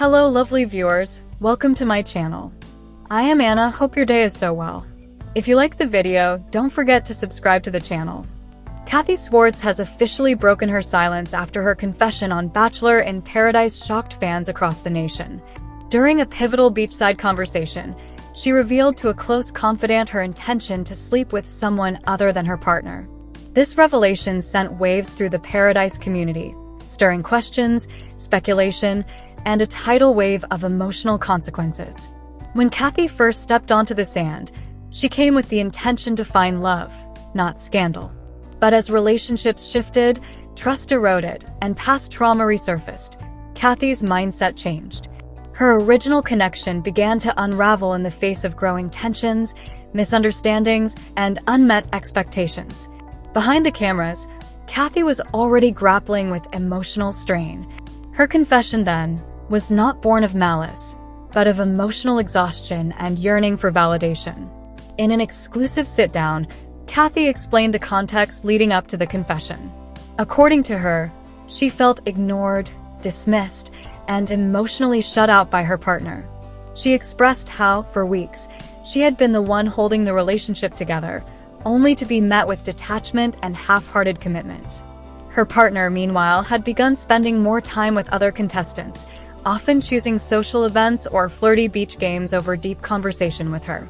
Hello lovely viewers, welcome to my channel. I am Anna, hope your day is so well. If you like the video, don't forget to subscribe to the channel. Kathy Swarts has officially broken her silence after her confession on Bachelor in Paradise shocked fans across the nation. During a pivotal beachside conversation, she revealed to a close confidant her intention to sleep with someone other than her partner. This revelation sent waves through the Paradise community, stirring questions, speculation, and a tidal wave of emotional consequences. When Kathy first stepped onto the sand, she came with the intention to find love, not scandal. But as relationships shifted, trust eroded, and past trauma resurfaced, Kathy's mindset changed. Her original connection began to unravel in the face of growing tensions, misunderstandings, and unmet expectations. Behind the cameras, Kathy was already grappling with emotional strain. Her confession then was not born of malice, but of emotional exhaustion and yearning for validation. In an exclusive sit-down, Kathy explained the context leading up to the confession. According to her, she felt ignored, dismissed, and emotionally shut out by her partner. She expressed how, for weeks, she had been the one holding the relationship together, only to be met with detachment and half-hearted commitment. Her partner, meanwhile, had begun spending more time with other contestants, often choosing social events or flirty beach games over deep conversation with her.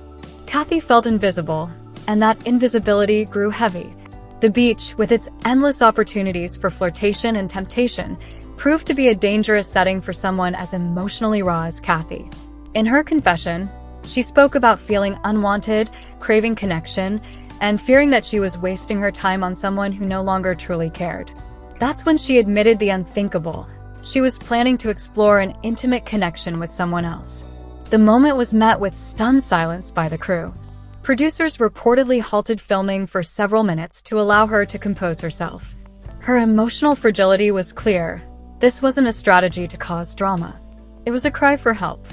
Kathy felt invisible, and that invisibility grew heavy. The beach, with its endless opportunities for flirtation and temptation, proved to be a dangerous setting for someone as emotionally raw as Kathy. In her confession, she spoke about feeling unwanted, craving connection, and fearing that she was wasting her time on someone who no longer truly cared. That's when she admitted the unthinkable. She was planning to explore an intimate connection with someone else. The moment was met with stunned silence by the crew. Producers reportedly halted filming for several minutes to allow her to compose herself. Her emotional fragility was clear. This wasn't a strategy to cause drama. It was a cry for help.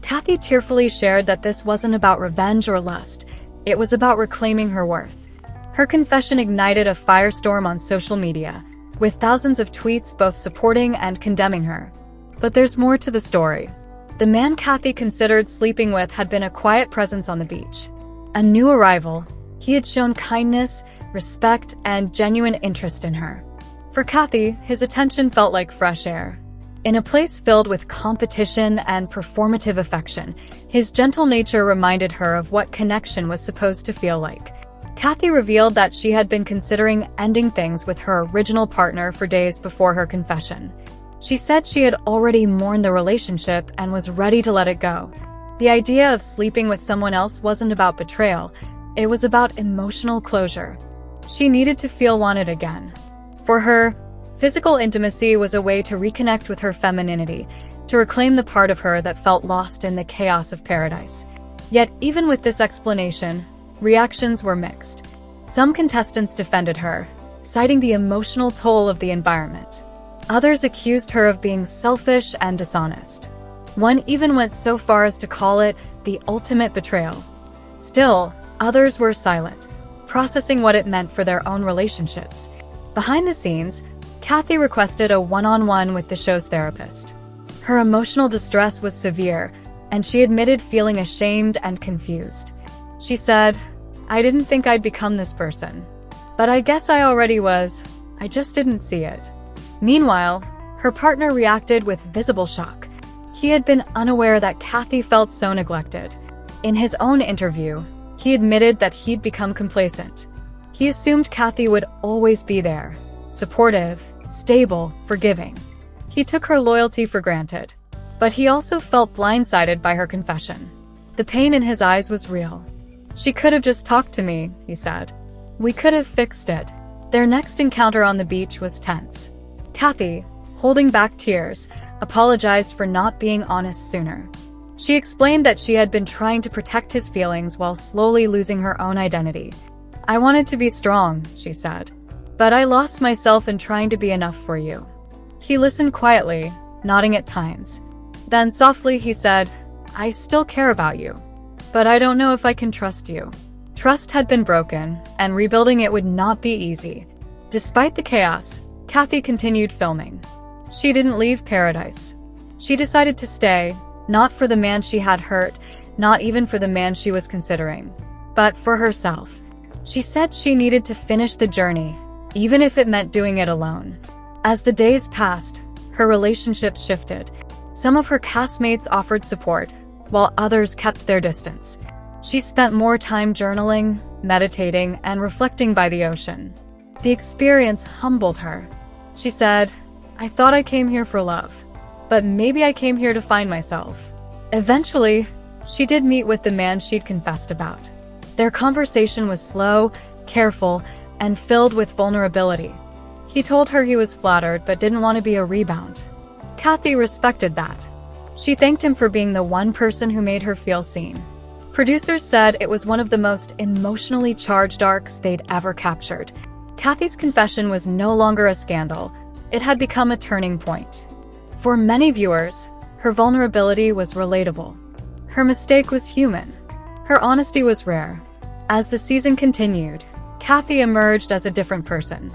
Kathy tearfully shared that this wasn't about revenge or lust. It was about reclaiming her worth. Her confession ignited a firestorm on social media, with thousands of tweets both supporting and condemning her. But there's more to the story. The man Kathy considered sleeping with had been a quiet presence on the beach. A new arrival, he had shown kindness, respect, and genuine interest in her. For Kathy, his attention felt like fresh air. In a place filled with competition and performative affection, his gentle nature reminded her of what connection was supposed to feel like. Kathy revealed that she had been considering ending things with her original partner for days before her confession. She said she had already mourned the relationship and was ready to let it go. The idea of sleeping with someone else wasn't about betrayal, it was about emotional closure. She needed to feel wanted again. For her, physical intimacy was a way to reconnect with her femininity, to reclaim the part of her that felt lost in the chaos of paradise. Yet, even with this explanation, reactions were mixed. Some contestants defended her, citing the emotional toll of the environment. Others accused her of being selfish and dishonest. One even went so far as to call it the ultimate betrayal. Still, others were silent, processing what it meant for their own relationships. Behind the scenes, Kathy requested a one-on-one with the show's therapist. Her emotional distress was severe, and she admitted feeling ashamed and confused. She said, "I didn't think I'd become this person. But I guess I already was. I just didn't see it." Meanwhile, her partner reacted with visible shock. He had been unaware that Kathy felt so neglected. In his own interview, he admitted that he'd become complacent. He assumed Kathy would always be there, supportive, stable, forgiving. He took her loyalty for granted. But he also felt blindsided by her confession. The pain in his eyes was real. "She could have just talked to me," he said. "We could have fixed it." Their next encounter on the beach was tense. Kathy, holding back tears, apologized for not being honest sooner. She explained that she had been trying to protect his feelings while slowly losing her own identity. "I wanted to be strong," she said, "but I lost myself in trying to be enough for you." He listened quietly, nodding at times. Then softly he said, "I still care about you, but I don't know if I can trust you." Trust had been broken, and rebuilding it would not be easy. Despite the chaos, Kathy continued filming. She didn't leave paradise. She decided to stay, not for the man she had hurt, not even for the man she was considering, but for herself. She said she needed to finish the journey, even if it meant doing it alone. As the days passed, her relationships shifted. Some of her castmates offered support, while others kept their distance. She spent more time journaling, meditating, and reflecting by the ocean. The experience humbled her. She said, "I thought I came here for love, but maybe I came here to find myself." Eventually, she did meet with the man she'd confessed about. Their conversation was slow, careful, and filled with vulnerability. He told her he was flattered but didn't want to be a rebound. Kathy respected that. She thanked him for being the one person who made her feel seen. Producers said it was one of the most emotionally charged arcs they'd ever captured. Kathy's confession was no longer a scandal. It had become a turning point. For many viewers, her vulnerability was relatable. Her mistake was human. Her honesty was rare. As the season continued, Kathy emerged as a different person.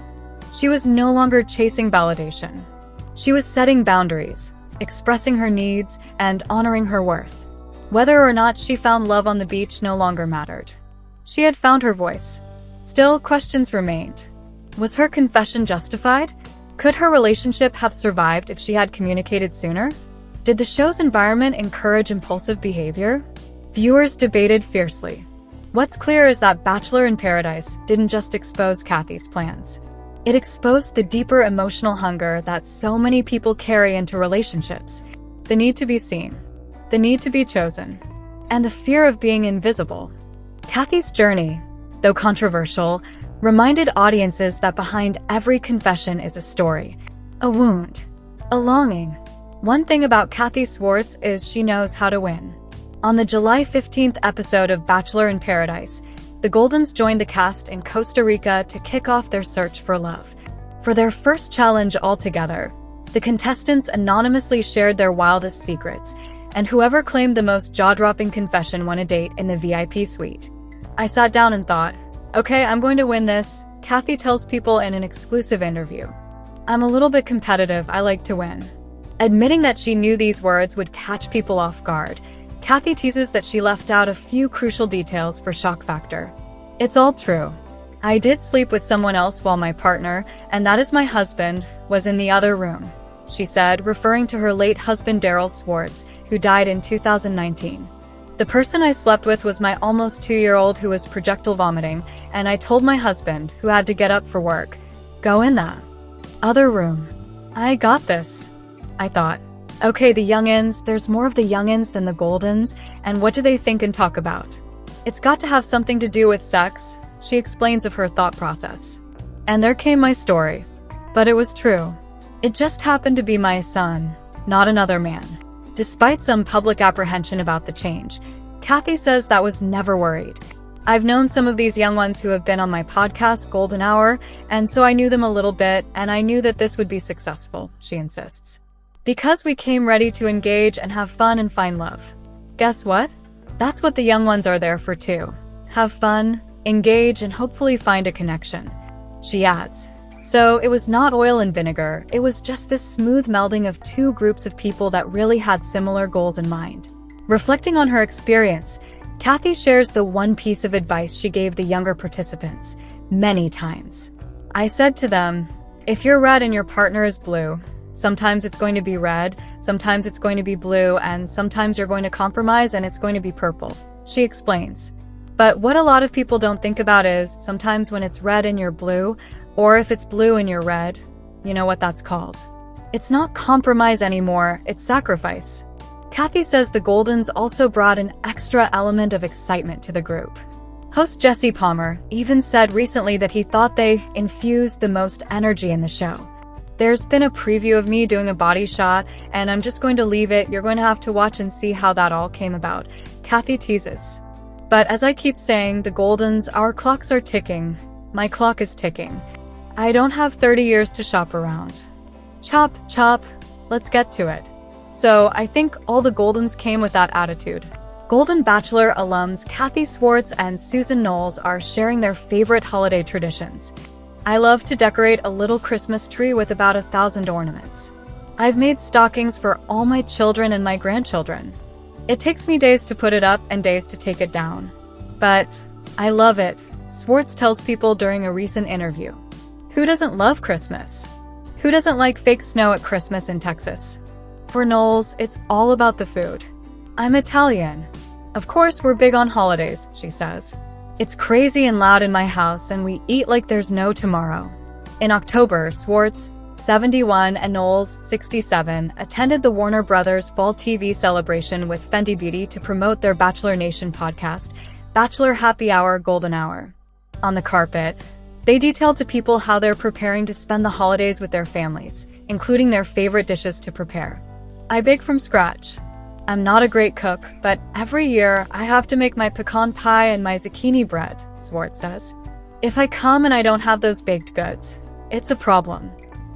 She was no longer chasing validation. She was setting boundaries, expressing her needs, and honoring her worth. Whether or not she found love on the beach no longer mattered. She had found her voice. Still, questions remained. Was her confession justified? Could her relationship have survived if she had communicated sooner? Did the show's environment encourage impulsive behavior? Viewers debated fiercely. What's clear is that Bachelor in Paradise didn't just expose Kathy's plans. It exposed the deeper emotional hunger that so many people carry into relationships. The need to be seen, the need to be chosen, and the fear of being invisible. Kathy's journey, though controversial, reminded audiences that behind every confession is a story, a wound, a longing. One thing about Kathy Swarts is she knows how to win. On the July 15th episode of Bachelor in Paradise, the Goldens joined the cast in Costa Rica to kick off their search for love. For their first challenge altogether, the contestants anonymously shared their wildest secrets, and whoever claimed the most jaw-dropping confession won a date in the VIP suite. I sat down and thought, okay, I'm going to win this, Kathy tells people in an exclusive interview. I'm a little bit competitive, I like to win. Admitting that she knew these words would catch people off guard, Kathy teases that she left out a few crucial details for shock factor. It's all true. I did sleep with someone else while my partner, and that is my husband, was in the other room, she said, referring to her late husband Daryl Swarts, who died in 2019. The person I slept with was my almost 2-year-old who was projectile vomiting, and I told my husband, who had to get up for work, go in that other room. I got this. I thought, okay, the youngins, there's more of the youngins than the Goldens, and what do they think and talk about? It's got to have something to do with sex, she explains of her thought process. And there came my story. But it was true. It just happened to be my son, not another man. Despite some public apprehension about the change, Kathy says that was never worried. I've known some of these young ones who have been on my podcast, Golden Hour, and so I knew them a little bit, and I knew that this would be successful, she insists. Because we came ready to engage and have fun and find love. Guess what? That's what the young ones are there for too. Have fun, engage, and hopefully find a connection. She adds, so it was not oil and vinegar, it was just this smooth melding of two groups of people that really had similar goals in mind. Reflecting on her experience, Kathy shares the one piece of advice she gave the younger participants many times. I said to them, if you're red and your partner is blue, sometimes it's going to be red, sometimes it's going to be blue, and sometimes you're going to compromise and it's going to be purple, she explains. But what a lot of people don't think about is, sometimes when it's red and you're blue, or if it's blue and you're red, you know what that's called. It's not compromise anymore, it's sacrifice. Kathy says the Goldens also brought an extra element of excitement to the group. Host Jesse Palmer even said recently that he thought they infused the most energy in the show. There's been a preview of me doing a body shot, and I'm just going to leave it. You're going to have to watch and see how that all came about, Kathy teases. But as I keep saying, the Goldens, our clocks are ticking. My clock is ticking. I don't have 30 years to shop around. Chop, chop, let's get to it. So I think all the Goldens came with that attitude. Golden Bachelor alums Kathy Swarts and Susan Knowles are sharing their favorite holiday traditions. I love to decorate a little Christmas tree with about 1,000 ornaments. I've made stockings for all my children and my grandchildren. It takes me days to put it up and days to take it down. But I love it, Swarts tells People during a recent interview. Who doesn't love Christmas? Who doesn't like fake snow at Christmas in Texas? For Knowles, it's all about the food. I'm Italian. Of course, we're big on holidays, she says. It's crazy and loud in my house, and we eat like there's no tomorrow. In October, Swarts, 71, and Knowles, 67, attended the Warner Brothers Fall TV celebration with Fenty Beauty to promote their Bachelor Nation podcast, Bachelor Happy Hour Golden Hour. On the carpet, they detailed to People how they're preparing to spend the holidays with their families, including their favorite dishes to prepare. I bake from scratch. I'm not a great cook, but every year I have to make my pecan pie and my zucchini bread, Swarts says. If I come and I don't have those baked goods, it's a problem.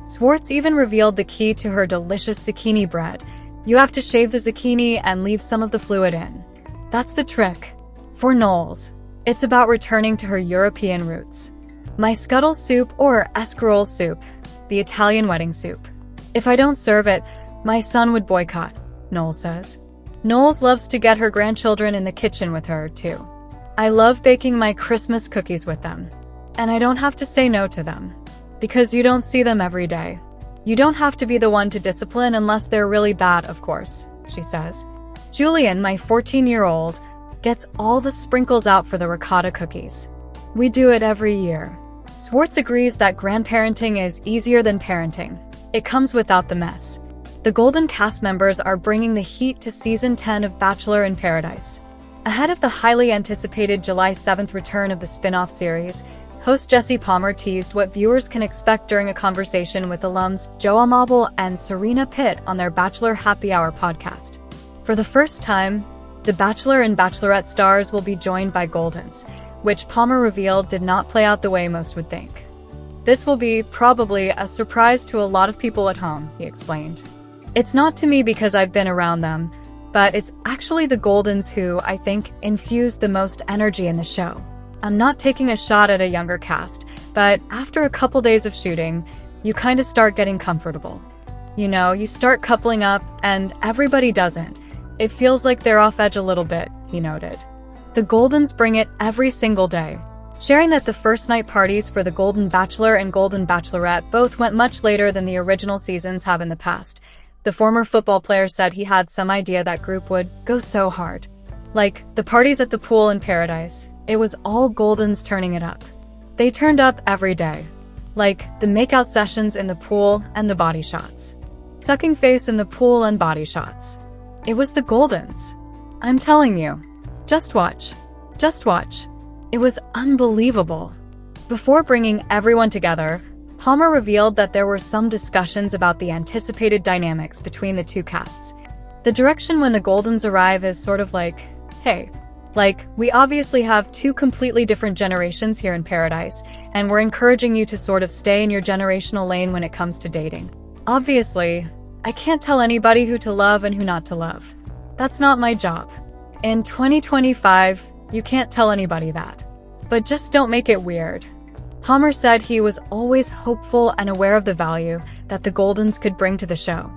Swarts even revealed the key to her delicious zucchini bread. You have to shave the zucchini and leave some of the fluid in. That's the trick. For Knowles, it's about returning to her European roots. My scuttle soup or escarole soup, the Italian wedding soup. If I don't serve it, my son would boycott, Knowles says. Knowles loves to get her grandchildren in the kitchen with her, too. I love baking my Christmas cookies with them. And I don't have to say no to them. Because you don't see them every day. You don't have to be the one to discipline unless they're really bad, of course, she says. Julian, my 14-year-old, gets all the sprinkles out for the ricotta cookies. We do it every year. Swarts agrees that grandparenting is easier than parenting. It comes without the mess. The Golden cast members are bringing the heat to Season 10 of Bachelor in Paradise. Ahead of the highly anticipated July 7th return of the spin-off series, host Jesse Palmer teased what viewers can expect during a conversation with alums Joe Amabile and Serena Pitt on their Bachelor Happy Hour podcast. For the first time, the Bachelor and Bachelorette stars will be joined by Goldens, which Palmer revealed did not play out the way most would think. This will be, probably, a surprise to a lot of people at home, he explained. It's not to me because I've been around them, but it's actually the Goldens who, I think, infuse the most energy in the show. I'm not taking a shot at a younger cast, but after a couple days of shooting, you kind of start getting comfortable. You know, you start coupling up, and everybody doesn't. It feels like they're off edge a little bit, he noted. The Goldens bring it every single day, sharing that the first night parties for the Golden Bachelor and Golden Bachelorette both went much later than the original seasons have in the past. The former football player said he had some idea that group would go so hard. Like, the parties at the pool in Paradise, it was all Goldens turning it up. They turned up every day. Like, the makeout sessions in the pool and the body shots. Sucking face in the pool and body shots. It was the Goldens. I'm telling you. Just watch. Just watch. It was unbelievable. Before bringing everyone together, Palmer revealed that there were some discussions about the anticipated dynamics between the two casts. The direction when the Goldens arrive is sort of like, hey, we obviously have two completely different generations here in Paradise, and we're encouraging you to sort of stay in your generational lane when it comes to dating. Obviously, I can't tell anybody who to love and who not to love. That's not my job. In 2025, you can't tell anybody that. But just don't make it weird. Palmer said he was always hopeful and aware of the value that the Goldens could bring to the show.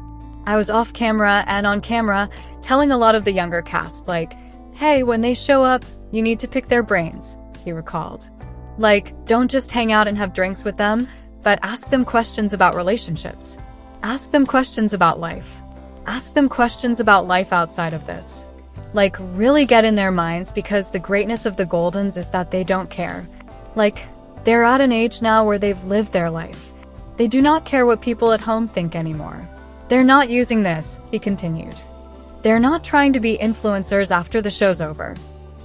I was off camera and on camera telling a lot of the younger cast, like, hey, when they show up, you need to pick their brains, he recalled. Like, don't just hang out and have drinks with them, but ask them questions about relationships. Ask them questions about life. Ask them questions about life outside of this. Like, really get in their minds, because the greatness of the Goldens is that they don't care. Like, they're at an age now where they've lived their life. They do not care what people at home think anymore. They're not using this, he continued. They're not trying to be influencers after the show's over.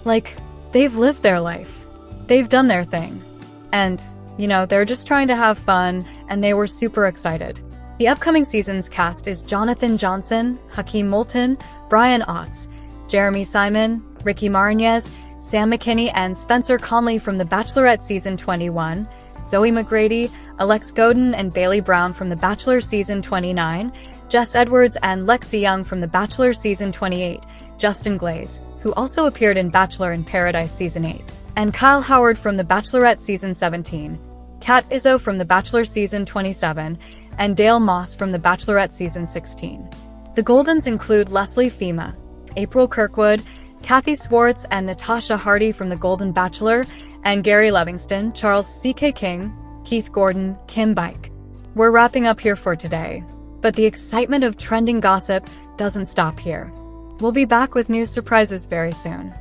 Like, they've lived their life. They've done their thing. And, you know, they're just trying to have fun, and they were super excited. The upcoming season's cast is Jonathan Johnson, Hakeem Moulton, Brian Otts, Jeremy Simon, Ricky Martinez, Sam McKinney, and Spencer Conley from The Bachelorette Season 21, Zoe McGrady, Alex Godin, and Bailey Brown from The Bachelor Season 29, Jess Edwards and Lexi Young from The Bachelor Season 28, Justin Glaze, who also appeared in Bachelor in Paradise Season 8, and Kyle Howard from The Bachelorette Season 17. Kat Izzo from The Bachelor Season 27, and Dale Moss from The Bachelorette Season 16. The Goldens include Leslie Fema, April Kirkwood, Kathy Swarts, and Natasha Hardy from The Golden Bachelor, and Gary Livingston, Charles C.K. King, Keith Gordon, Kim Bike. We're wrapping up here for today, but the excitement of trending gossip doesn't stop here. We'll be back with new surprises very soon.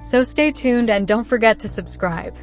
So stay tuned and don't forget to subscribe.